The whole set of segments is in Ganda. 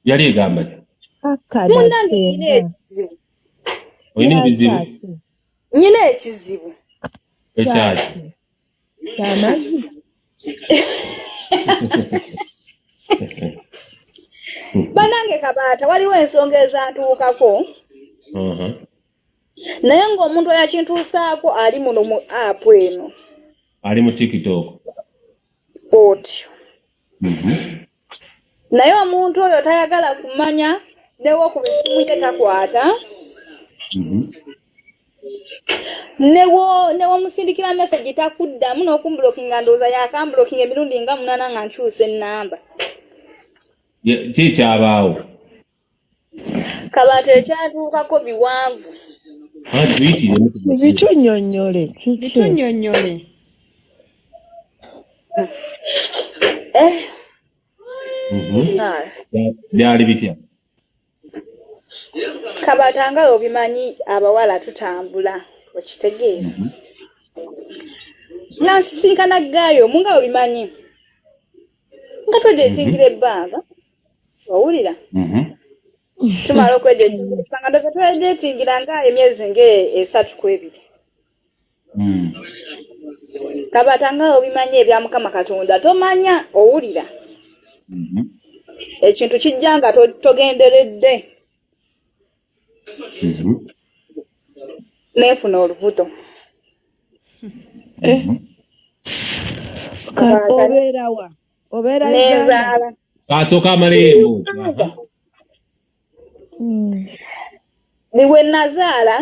Yali egamba. Munange nyine ekizibu. Oyina ebizibu? Nyine ekizibu. Ekyaki? Kyamazzi. Banange Kabaata waliwo ensonga ezantuukako. Naye ng'omuntu yakintuusaako ali muno mu app eno. Ali mu TikTok. Otyo. Naye omuntu oyo tayagala kumanya newo ku bisimu ye takwata. Newo musindikira message takuddamu n'okumblokinga ndowooza yakamblokinga emirundi nga 8 nga nkyusa ennamba. Kikyabaawo. Kabaata ekyatuukako biwanvu. Bitunnyonnyole. Byali bitya? Kabaata nga obimanyi abawala tutambula okitegeera. Nga nsisinkana gaayo munga obimanyi. Nga twejetingira ebbanga. Owulira? Tumala okwejetingira nga ndoza twejetingira nga emyezi nga 3 ku 2. Kabaata nga obimanyi ebya Mukama Katonda tomanya owulira. Ekintu kijja nga togenderedde. Neefuna olubuto. Obeerawa? Obeera nezaala. Kasooka amaleembo. Niwe nazaala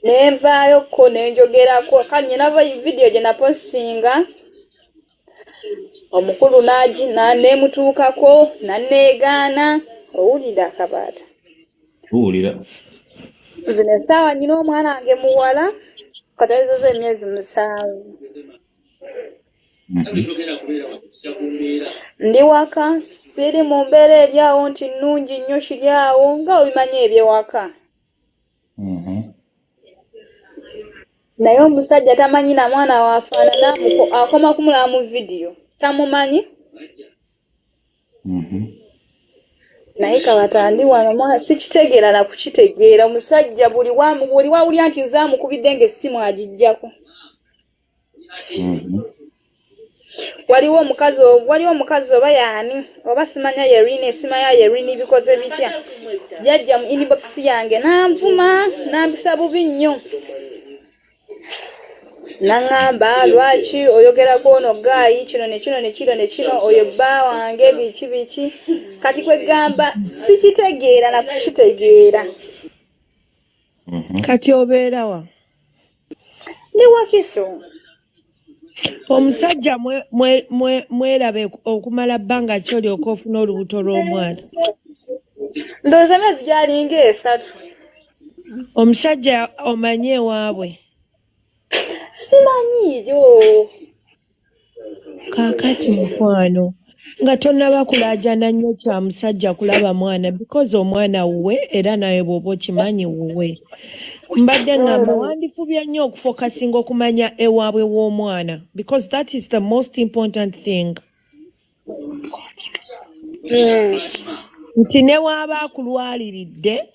nenvaayo ko nenjogerako kanyina video gye napostinga omukulu nemutuukako naneegaana. Owulira Kabaata? Owulira. Zino essaawa nyina omwana wange muwala katalizeza emyezi 7. Ndi waka siri mu mbeera eryawo nti nnungi nnyo kiryawo nga obimanyi ebyewaka. Naye omusajja tamanyi na mwana waafaanana akoma kumulaba mu video tamumanyi. Naye Kabaata ndi wano mwana sikitegeera na kukitegeera. Omusajja buli wawulya nti nze amukubidde ng'essimu agijjako. Waliwo omukazi oba yaani oba simanya Yerini simanya Yerini bikoze bitya. Yajja mu inbox yange nanvuma nampisa bubi nnyo. Nangamba lwaki oyogerako ono gaayi kino ne kino oyo bba wange biki kati kwegamba sikitegeera na kukitegeera. Kati obeerawa? Ndi Wakiso. Omusajja mwerabe okumala bbanga ki olyoka ofuna olubuto lw'omwana? Ndowooza emyezi gyalinga 3. Omusajja omanye ewaabwe? Simanyiyo. Kaakati mukwano nga tonnaba kulaajana nnyo kya musajja kulaba mwana because omwana wuwe era nawe bw'oba okimanyi wuwe. Mbadde ngamba wandifubye nnyo okufokasinga okumanya ewaabwe w'omwana because that is the most important thing. Nti ne waaba akulwaliridde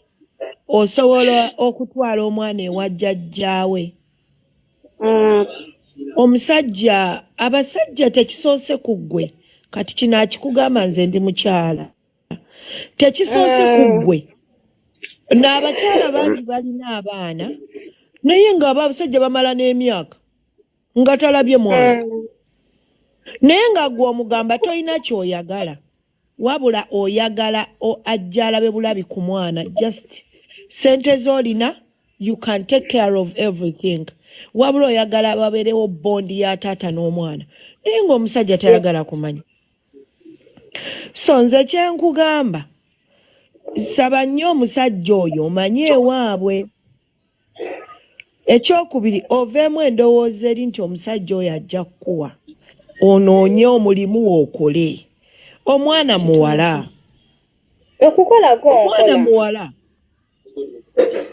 osobola okutwala omwana ewa jjajjaawe. Omusajja abasajja tekisoose ku ggwe kati kino akikugamba nze ndi mukyala. Tekisoose ku ggwe. N'abakyala bangi balina abaana naye nga abasajja bamala n'emyaka nga talabye mwana. Naye nga ggwe omugamba toyina ky'oyagala wabula oyagala ajja alabe bulabi ku mwana. Just sente z'olina you can take care of everything. Wabula oyagala babeerewo bondi ya taata n'omwana. Naye ng'omusajja tayagala kumanya. So nze kyenkugamba saba nnyo omusajja oyo omanye ewaabwe. Ekyokubiri oveemu endowooza eri nti omusajja oyo ajja kukuwa onoonye omulimu okole. Omwana muwala. Okukolako omwana muwala.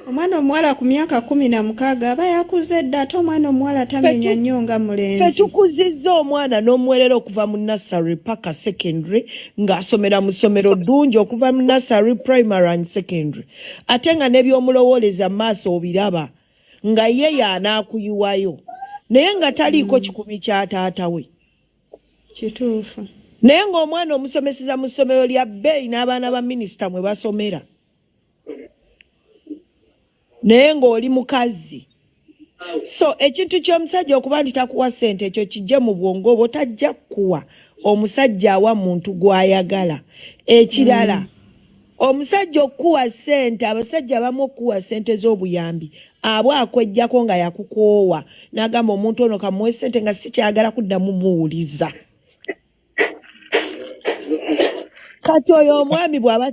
Omwana omuwala ku myaka 16 aba yakuze dda ate omwana omuwala tamenya nnyo nga mulenzi. Fetukuzizza omwana n'omuwerera okuva mu nursery paka secondary ng'asomera mu ssomero ddungi okuva mu nursery primary and secondary. Ate nga n'ebyomulowooleza maaso obiraba nga ye y'anaakuyiwayo naye nga taliiko kikumi kya taata we. Kituufu. Naye ng'omwana omusomeseza mu ssomero lya bbeeyi n'abaana ba minisita mwe basomera. Naye ng'oli mukazi. So ekintu ky'omusajja okuba nti takuwa ssente ekyo kijje mu bwongo bwo tajja kuwa omusajja awa muntu gw'ayagala. Ekirala omusajja okuwa ssente abasajja abamu okuwa ssente z'obuyambi abo akwejjako nga yakukoowa n'agamba omuntu ono kamuwe ssente nga si kyagala kuddamu muwuliza. Kati oyo omwami bw'aba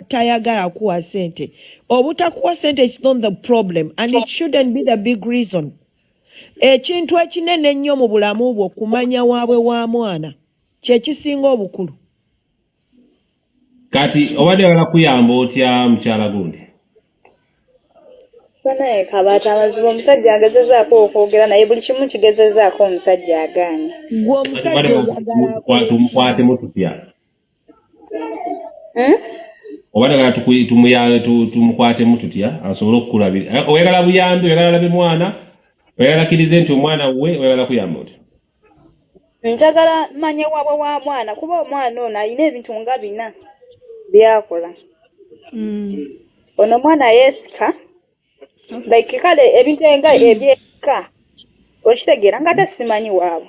tayagala kuwa ssente obutakuwa ssente is not the problem and it shouldn't be the big reason. Ekintu ekinene ennyo mu bulamu bwo kumanya waabwe wa mwana kye kisinga obukulu. Kati obadde wala kuyamba otya mukyala gundi? Banaye Kabaata amazibu omusajja agezezaako okwogera naye buli kimu kigezezaako omusajja agaanye. Gwe omusajja oyagala tumukwatemu tutya? Obadde tumukwatemu tutya asobole okukulabira? Oyagala buyambi, oyagala labe mwana, oyagala kirize nti omwana we oyagala kuyamba otya? Njagala manye waabwe wa mwana kuba omwana ono alina ebintu nga 4 byakola. Ono mwana yeesika like kale ebintu nga ebyeka okitegeera nga tasimanyi waabwe.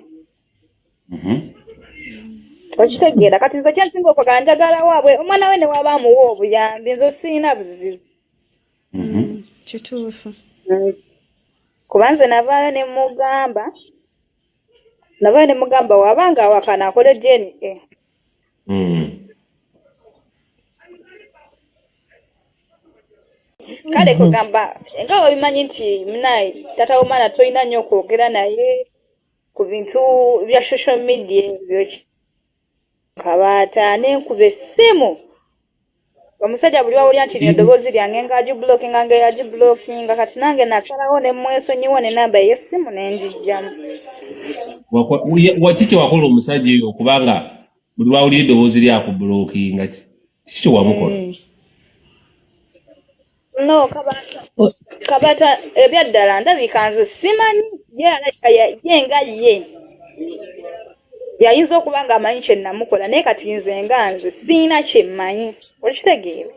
Okitegeera kati nze kyensinga okwagala njagala waabwe omwana we ne waba amuwa obuyambi nze sirina buzibu. Kituufu. Kuba nze navaayo ne mugamba wabanga awakana akole DNA. Kale kugamba nga obimanyi nti munayi tata omwana tolina nnyo okwogera naye ku bintu bya social media ebyo. Kabaata n'enkuba essimu omusajja buli wawulya nti eddoboozi lyange ng'agiblockinga ng'eyagiblockinga kati nange nasalawo ne mwesonyiwa ne namba y'essimu ne ngiggyamu. Kiki wakola omusajja oyo okubanga buli wawulira eddoboozi lyakubulookinga kiki wamukola? No, Kabaata ebyaddala ndabika nze simanyi ye nga ye yayinza okuba nga amanyi kye namukola naye kati nze nga nze siina kye mmanyi okitegeera.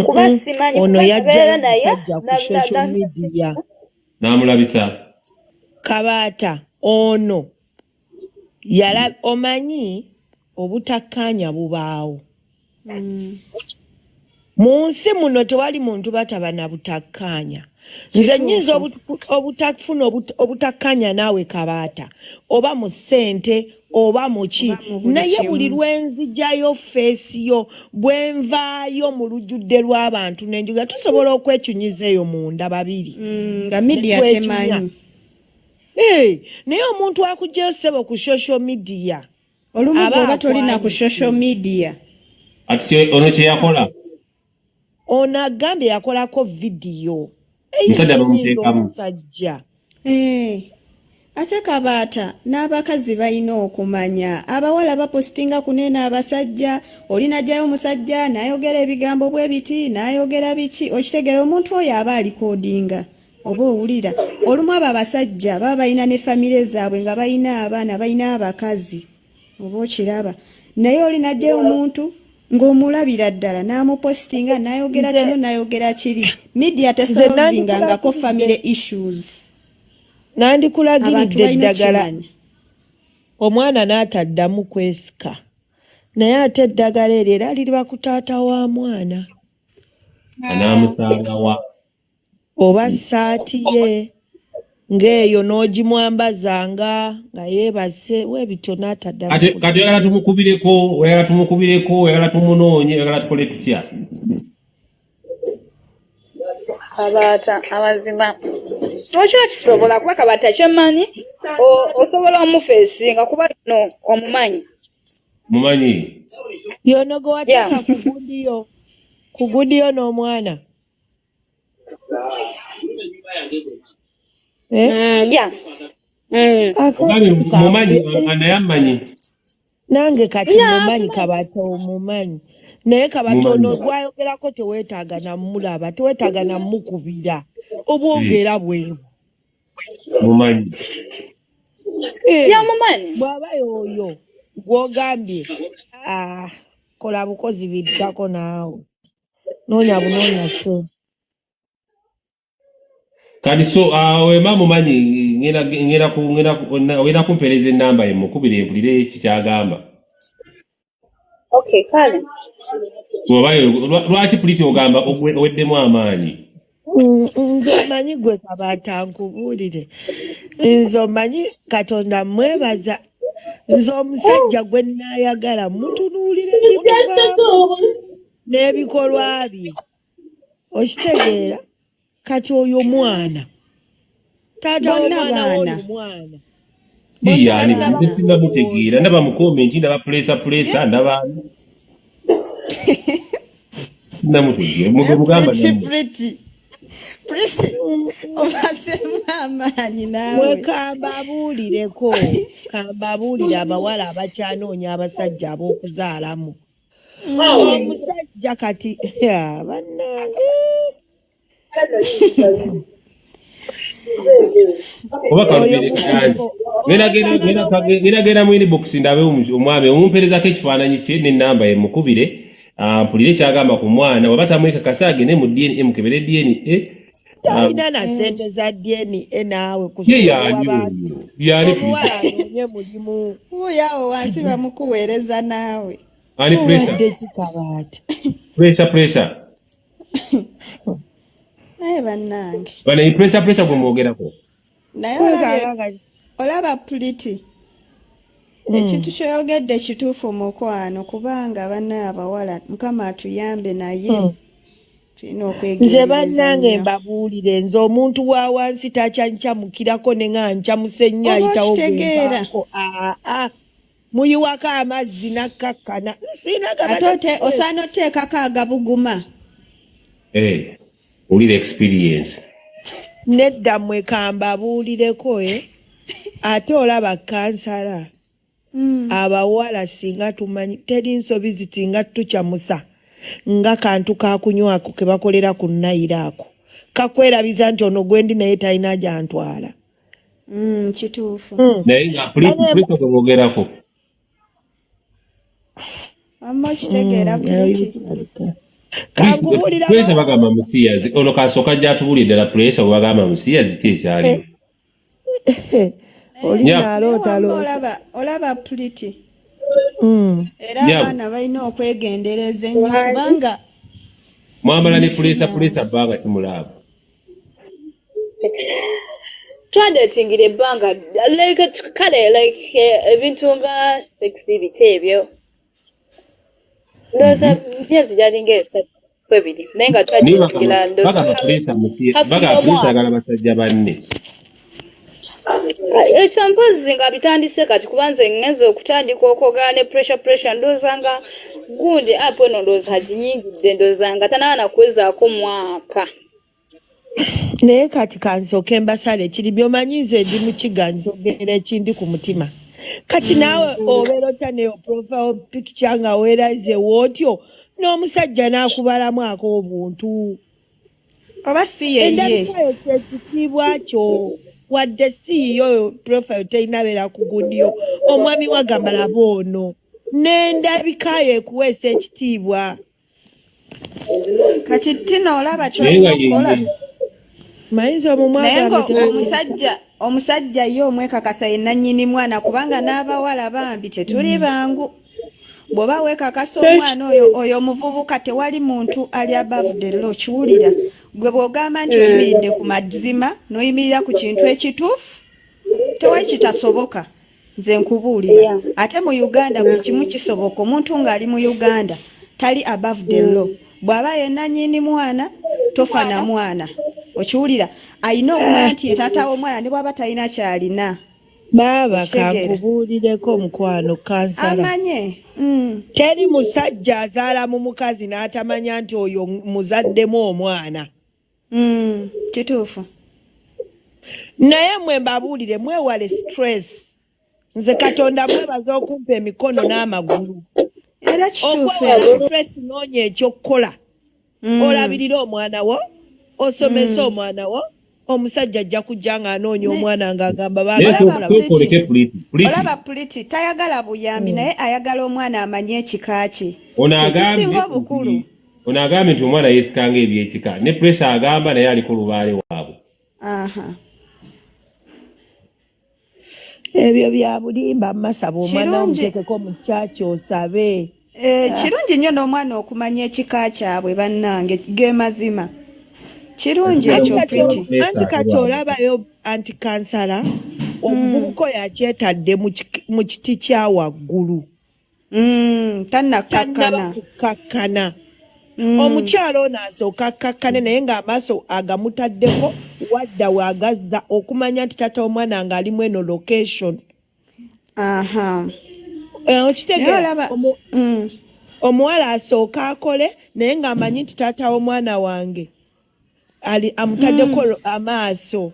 Kuba simanyi ono yajja naye ku social media n'amulabisa. Kabaata ono omanyi obutakkaanya bubaawo. Mu nsi muno tewali muntu bataba na butakkaanya. Nze nnyinza obutakufuna obutakkaanya naawe Kabaata oba mu ssente oba mu ki naye buli lwenzijjayo feesi yo bwe nvaayo mu lujjudde lw'abantu n'enjuga tusobola okwekyunyiza eyo munda babiri. Nga media temanyi. Naye omuntu akuggyayo ssebo ku social media. Olumu bw'oba tolina ku social media. Ati ono kye yakola? Ono agambye yakolako vidiyo. Musajja ate Kabaata n'abakazi balina okumanya abawala bapostinga kunena abasajja olina jjayo omusajja n'ayogera ebigambo bwe biti n'ayogera biki okitegeera omuntu oyo aba alikodinga oba owulira olumu abo abasajja baba balina ne famire zaabwe nga balina abaana balina abakazi oba okiraba naye olina jjayo omuntu ng'omulabira ddala n'amupostinga n'ayogera kino n'ayogera kiri media tesolvingangako family issues. Nandikulagiridde eddagala omwana n'ataddamu kwesika naye ate eddagala eryo era liriba ku taata wa mwana anaamusangawa oba ssaati ye ng'eyo n'ogimwambazanga nga yeebase webityo n'ataddamu. Kati oyagala tumukubireko oyagala tumunoonye oyagala tukole tutya? Kabaata amazima okyo kisobola kuba Kabaata kyemmanyi osobola omufeesinga kuba no omumanyi mumanyi yono gwe wateeka ku gundi yo Kugudiyo n'omwana. Yeah. Mumanyi anayamanyi. Nange kati mumanyi Kabata omumanyi. Naye Kabata ono gwayogerako teweetaaga namulaba, teweetaaga namukubira. Obwogera bwebu. Mumanyi. Ya mumanyi. Bw'aba yoyo gw'ogambye kola bukozi biddako naawe. Noonya bunoonya so. Kati so wema mumanyi ngenda kumpereza ennamba ye mukubire empulire kikyagamba. Okay, kale. Lwaki puliti ogamba oweddemu amaanyi? Nze omanyi gwe Kabata nkubuulire. Nze omanyi Katonda mwebaza. Nze omusajja gwe nnaayagala mutunuulire ebimuvaamu n'ebikolwa bye. Okitegeera kati oyo mwana. Taata w'omwana w'oyo mwana. Iyani singa mutegeera ndaba mu comment ndaba pressure ndaba namutegeera mugamba pretty amaanyi naawe. Mwekamba abuulireko. Kamba abuulire abawala abakyanoonya abasajja ab'okuzaalamu. Omusajja kati bannange. Oba kalubire kanji. Ngenda mu inbox ndabe omwami omumperezako ekifaananyi kye n'ennamba ye mukubire. Mpulire kyagamba ku mwana waba tamweka kasage ne mu DNA mukebere DNA. Talina na sente za DNA naawe kusuwa abantu. Omuwala anoonye mulimu. Wuuyawo wansi bamukuweereza naawe. Ani pressure. Naye bannange. Bana i pressure kumwogerako. Naye olaba puliti. Ekintu ky'oyogedde kituufu mukwano kubanga banna abawala Mukama atuyambe naye. Tulina okwegendereza. Nze bannange mbabuulire nze omuntu wa wansi takyancamukirako ne nga ncamusenya ayitawo bw'empaako. Muyiwako amazzi nakkakkana. Ate osaana oteekako agabuguma. Olira experience. Nedda mmwe kambabuulireko ate olaba kansala. Abawala singa tumanyi teri nsobi zitinga tukyamusa nga kantu kakunywako ke bakolera ku nayira ako. Kakwerabiza nti ono gwendi naye talina gyantwala. Kituufu. Naye nga pulisi kumwogerako. Amma kitegeera puliti. Pressure bagamba musiyazi ono kasooka gyatubulira ddala pressure bagamba musiyazi kyekyaliwo. Olaba puliti. Era abaana balina okwegendereza ennyo kubanga mwambala ne pressure bbanga kimulaba. Twadetingire ebbanga kale ebintu nga sexivity ebyo. Ndoza myezi gyalinga esatu kwebiri naye nga twadetingira ndoza pressure agala basajja banne. Ekyo mpozi nga bitandise kati kubanze ngenza okutandika okwogera ne pressure ndoza nga gundi apo eno ndoza hajinyingidde ndoza nga tanaana kwezaako mwaka. Naye kati kansooke mbasale kiri byomanyi nze ndi mu kiganjo njogera ekindi ku mutima. Kati naawe obeera otya neyo profile picture nga weeraze wootyo n'omusajja n'akubalamu ak'obuntu. Oba si yeye. Endabikayo kyekitiibwa kyo. Wadde si yo profile teyinabeera ku gudiyo. Omwami wagamba laba ono. N'endabikayo ekuweesa ekitiibwa. Kati tino olaba kyolina okukola. Mayinza omumwagamba omusajja ye omwekakasa ye nannyini mwana kubanga n'abawala bambi tetuli bangu. Bw'oba weekakasa omwana oyo omuvubuka tewali muntu ali above the law kiwulira. Gwe bw'ogamba nti oyimiridde ku mazima n'oyimirira ku kintu ekituufu tewali kitasoboka. Nze nkubuulira. Ate mu Uganda buli kimu kisoboka. Omuntu ng'ali mu Uganda tali above the law. Bw'aba ye nannyini mwana tofa na mwana. Okiwulira ayina okumanya nti taata w'omwana ne bw'aba talina kyalina Baba Okitegeera. kankubuulireko mukwano kansala. Amanye. Teri musajja azaala mu mukazi n'atamanya nti oyo muzaddemu omwana. Kituufu. Naye mwe mbabuulire mwewale stress. Nze Katonda mwebaza okumpa emikono n'amagulu. Era kituufu. Okwewala stress noonya ekyokukola. Olabirira omwana wo, osomesa omwana wo, omusajja ajja kujja ng'anoonya omwana ng'agamba olaba Puliti tayagala buyambi naye ayagala omwana amanye ekika kye. Kisinga obukulu. Ono agambye nti omwana yeesikanga ebyekika. Ne pressure agamba naye aliko lubaale waabwe. Ebyo bya bulimba masaba omwana omuteekeko mu kyaki osabe. Kirungi nnyo n'omwana okumanya ekika kyabwe bannange ge mazima. Kirungi ekyo Puliti. Anti kati olabayo anti kansala omuvubuka yakyetadde mu kiti kya waggulu. Tannakakkana. Omukyalo ono asooka akkakkane naye ng'amaaso agamutaddeko wadda waagazza okumanya nti tata omwana ng'alimu eno location. Okitegeera omuwala asooka akole naye ng'amanyi nti tata omwana wange amutaddeko amaaso.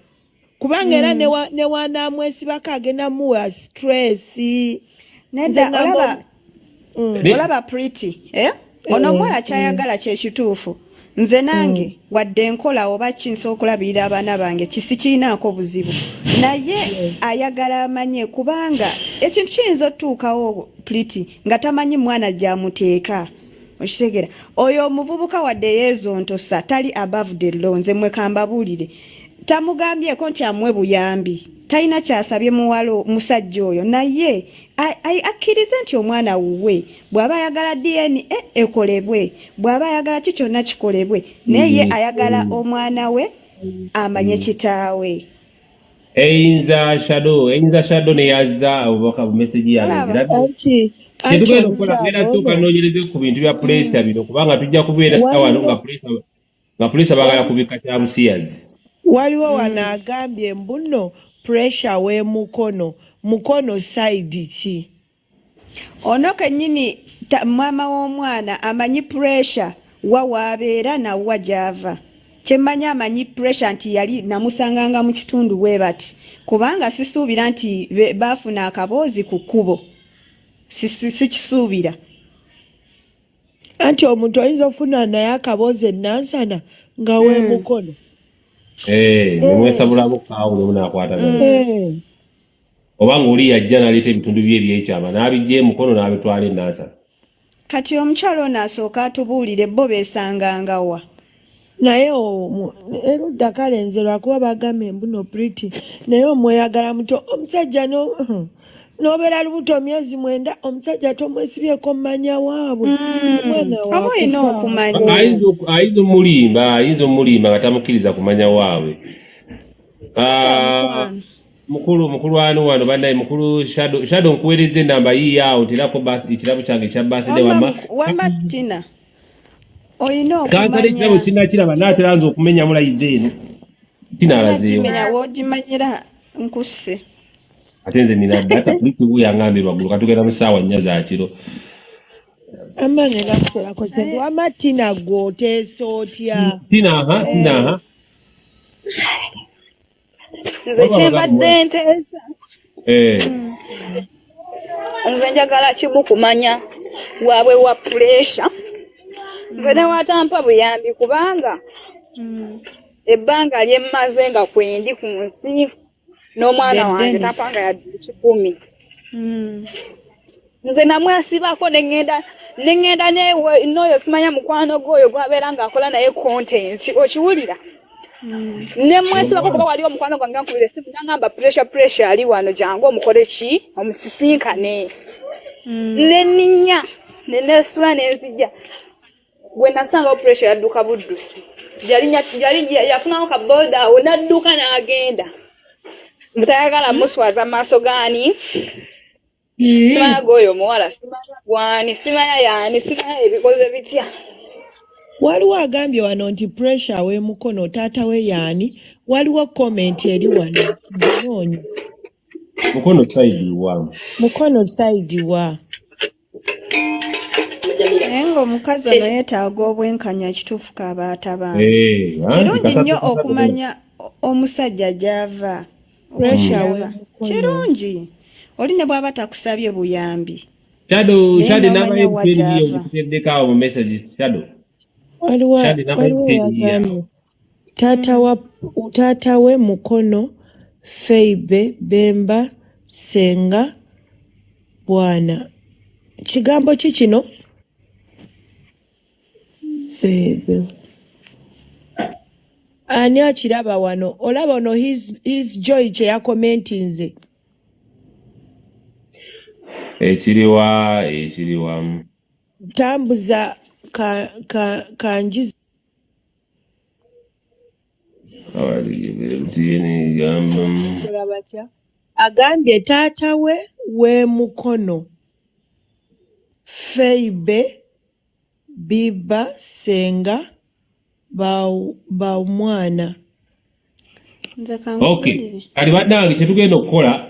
Kubanga era ne wanaamwesibako agenda muwa stress. Olaba Puliti. Ono omuwala kyayagala kye kituufu. Nze nange wadde nkola oba kinsobola okulabirira abaana bange kisikirinaako buzibu. Naye ayagala amanye kubanga ekintu kiyinza otuukawo Puliti nga tamanyi mwana gy'amuteeka. Okitegeera. Oyo omuvubuka wadde yeezontosa tali above the law. Nze mwe kambabuulire. Tamugambyeko nti amwe buyambi. Talina kyasabye musajja oyo naye akkirize nti omwana wuwe bw'aba ayagala DNA ekolebwe, bw'aba ayagala ki kyonna kikolebwe, naye ye ayagala omwana we amanye kitaawe. Eyinza Shadow ne yazza obubaka bu message yange. Tetugenda okukola genda tukanoonyereze ku bintu bya pressure bino kubanga tujja kubeera wano nga pressure bagala kubika kya busiyazi. Waliwo wanaagambye mbuno pressure we mukono side ki. Ono kennyini mama w'omwana amanyi pressure wabeera nawa gy'ava. Kyemmanyi amanyi pressure nti yali namusanganga mu kitundu bwe bati. Kubanga sisuubira nti baafuna akaboozi ku kkubo. Sikisuubira. Anti omuntu oyinza ofuna naye akaboozi ennansana nga we mukono. Nemwesabulamu kaawo ne munaakwatagana. Oba ng'oli yajja n'aleeta ebitundu bye ebyekyama n'abijja emukono n'abitwala ennansana. Kati omukyalo ono asooka atubuulire bo beesanganga wa. Naye erudda kale nze lwakuba bagambye mbuno Puliti naye omweyagala muto omusajja n'obeera lubuto myezi 9 omusajja tomwesibyeko mmanya waabwe. Oba olina okumanya. Ayinza omulimba nga tamukkiriza kumanya waabwe. Mukulu wano bannaye mukulu Shadow nkuweereza ennamba yiiyo ntirako ekirabo kyange ekya birthday wama Tina. Oyina okumanya. Kansala ekirabo sinakiraba naatera nze okumenyamu layidde eno. Tina alazeeyo. Woogimanyira nkusse. Ate nze nina data Puliti buyangambye lwaggulu katugenda mu ssaawa 4 za kiro. Amane nakukolako sente wama Tina gw'oteesa otya. Tina. Nze kyembadde nteesa. Nze njagala kimu kumanya waabwe wa pressure. Nze newatampa buyambi kubanga ebbanga lyemmaze nga kwendi ku nsi n'omwana wange tapanga ya 10. Nze namwesibako nengenda n'oyo simanya mukwano gwoyo gwabeera ng'akola naye content okiwulira. Nemwesibako kuba wali omukwano gwange ankubira essimu n'angamba pressure ali wano jangu omukole ki omusisinkane. Neninya nenesula nenzija gwe nasangawo pressure yadduka buddusi yali yafunawo ka boda awo n'adduka n'agenda mutayagala muswaza maaso gaani. Simanya goyo omuwala simanya gwani simanya yaani simanya ebikoze bitya. Waliwo agambye wano nti pressure we mukono taata we yaani waliwo comment eri wano nyoonyo. Mukono side wa. Mukono side wa. Engo omukazi ono yeetaaga obwenkanya kituufu kabaata bangi. Kirungi nnyo okumanya omusajja gy'ava. Kirungi. Oli ne bw'aba takusabye buyambi. Shadi namba y'ebitendeka okutendeka mu message Shado. Waliwo yagambye taata we Mukono Feibe Bemba Senga Bwana. Kigambo ki kino? Feibe. Ani akiraba wano? Olaba ono his joy kye yakomentinze. Ekiriwa. Tambuza kanjiza. Agambye taata we Mukono Feibe Biba Senga ba Omwana. Okay. Kali baddange kye tugenda okukola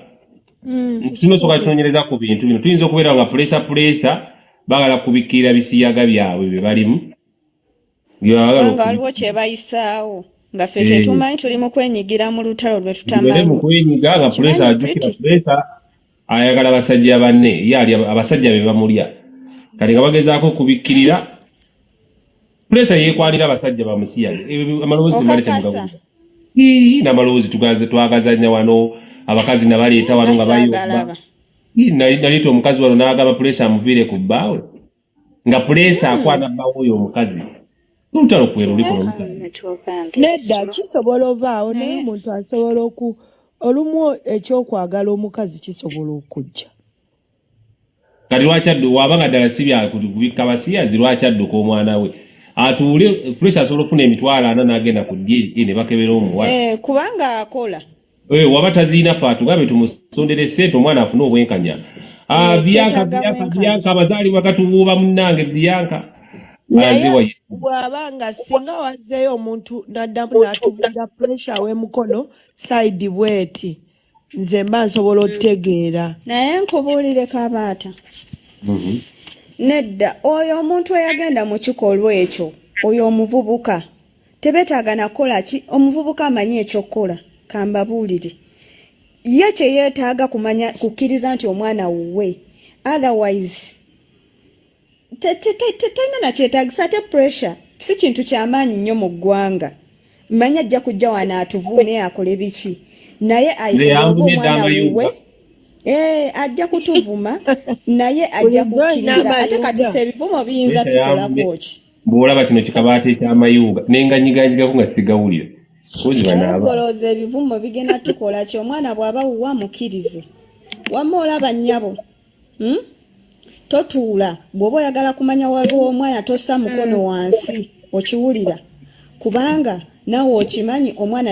tunosoka tutonyereza ku bintu bino tuyinza okubeera nga pressure bagala kubikira bisiyaga byabwe bye balimu. Nga waliwo kye bayisaawo nga ffe tetumanyi tuli mu kwenyigira mu lutalo lwe tutamanyi. Mu kwenyiga nga pressure ayagala abasajja banne yali abasajja be bamulya. Kati nga bagezaako kubikkirira pressure yeekwanira abasajja bamusiyage. Amalowoozi maleta mugabu. N'amalowoozi twagazanya wano abakazi nabaleeta wano nga bayomba. Naleta omukazi wano n'agamba pressure amuviire ku bbaawe. Nga pressure akwana bbaawe oyo omukazi. Olutalo kwera oliko n'olutalo. Nedda kisobola ovaawo naye omuntu asobola olumu ekyokwagala omukazi kisobola okujja. Kati lwaki adduka wabanga ddala si byakubikka basiyazi lwaki adduka omwana we. Atuule pressure asobola okufuna emitwalo 4 n'agenda ku ddiri ne bakebera omuwala. Kubanga akola. Waba taziina ffe tugambe tumusondere ssente omwana afune obwenkanya. Bianca abazaalibwa katubuuba munnange Bianca. Naye bw'abanga singa wazzeeyo omuntu n'addamu n'atubuulira pressure we Mukono side bweti nze mba nsobola otegeera. Naye nkubuulire Kabaata. Nedda oyo omuntu eyagenda mu kikolwa ekyo oyo omuvubuka tebetaaga nakola ki omuvubuka amanyi ekyokukola kambabuulire ye kye yeetaaga kumanya kukkiriza nti omwana wuwe otherwise tetayina nakyetaagisa ate pressure si kintu kyamaanyi nnyo mu ggwanga manya ajja kujja wano atuvume akole biki naye ayikola omwana wuwe ajja kutuvuma naye ajja kukkiriza ate kati ffe ebivumo biyinza tukolako ki bw'olaba kino kikabaata ekyamayuga nenganyiganyigaku nga sigawulira golooza ebivumo bigenda tukola ki omwana bw'aba wuwa mukkirize wamma olaba nnyabo totuula bw'oba oyagala kumanya waliwo omwana tossa mukono wansi okiwulira kubanga naawe okimanyi omwana